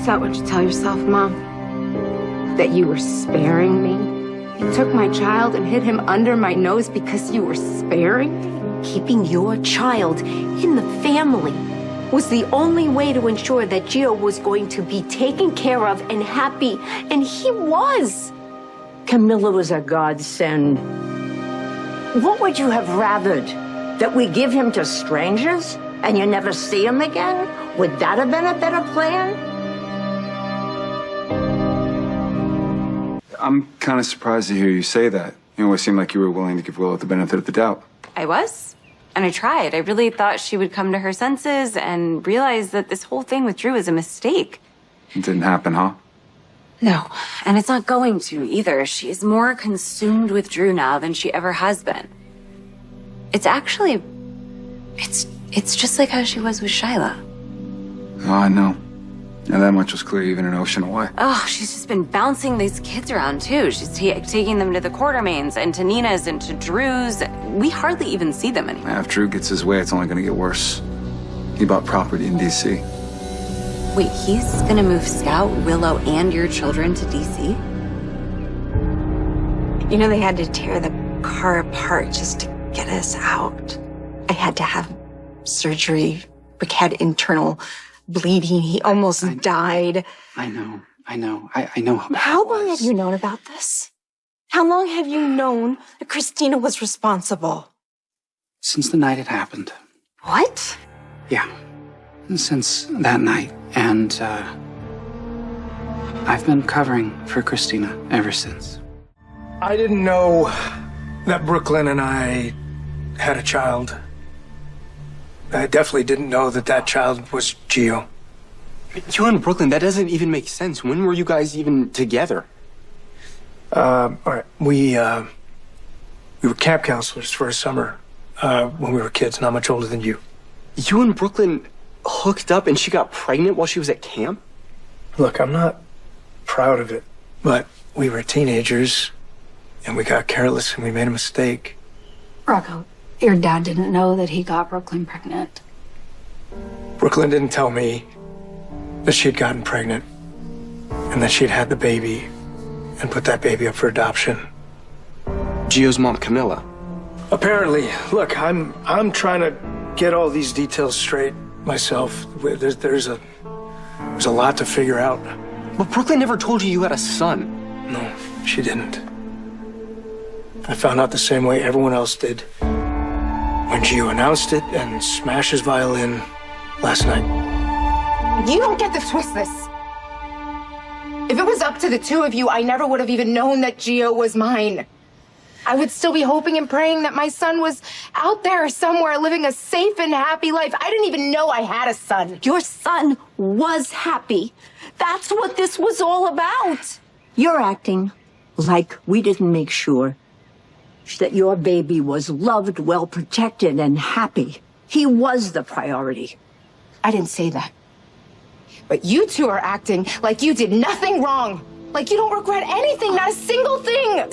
Is that what you tell yourself, Mom? That you were sparing me? You took my child and hid him under my nose because you were sparing me? Keeping your child in the family was the only way to ensure that Gio was going to be taken care of and happy, and he was. Camilla was a godsend. What would you have rathered? That we give him to strangers and you never see him again? Would that have been a better plan? I'm kind of surprised to hear you say that. You always seemed like you were willing to give Willow the benefit of the doubt. I was. And I tried. I really thought she would come to her senses and realize that this whole thing with Drew was a mistake. It didn't happen, huh? No. And it's not going to either. She is more consumed with Drew now than she ever has been. It's actually... It's just like how she was with Shyla. Oh, I know. And that much was clear even an ocean away. Oh, she's just been bouncing these kids around, too. She's taking them to the Quartermains and to Nina's and to Drew's. We hardly even see them anymore. If Drew gets his way, it's only going to get worse. He bought property in D.C. Wait, he's going to move Scout, Willow, and your children to D.C.? You know, they had to tear the car apart just to get us out. I had to have surgery. Rick had internal bleeding. He almost died. I know. I know. How long have you known about this? How long have you known that Christina was responsible? Since the night it happened. What? Yeah. Since that night. And, I've been covering for Christina ever since. I didn't know that Brooklyn and I had a child. I definitely didn't know that that child was Gio. You and Brooklyn, that doesn't even make sense. When were you guys even together? All right. We were camp counselors for a summer when we were kids, not much older than you. You and Brooklyn hooked up and she got pregnant while she was at camp? Look, I'm not proud of it, but we were teenagers and we got careless and we made a mistake. Rocco, your dad didn't know that he got Brooklyn pregnant. Brooklyn didn't tell me that she'd gotten pregnant and that she'd had the baby and put that baby up for adoption. Gio's mom, Camilla. Apparently. Look, I'm trying to get all these details straight myself. There's a lot to figure out. But Brooklyn never told you had a son. No, she didn't. I found out the same way everyone else did when Gio announced it and smashed his violin last night. You don't get to twist this. If it was up to the two of you, I never would have even known that Gio was mine. I would still be hoping and praying that my son was out there somewhere living a safe and happy life. I didn't even know I had a son. Your son was happy. That's what this was all about. You're acting like we didn't make sure that your baby was loved, well protected, and happy. He was the priority. I didn't say that. But you two are acting like you did nothing wrong. Like you don't regret anything, not a single thing.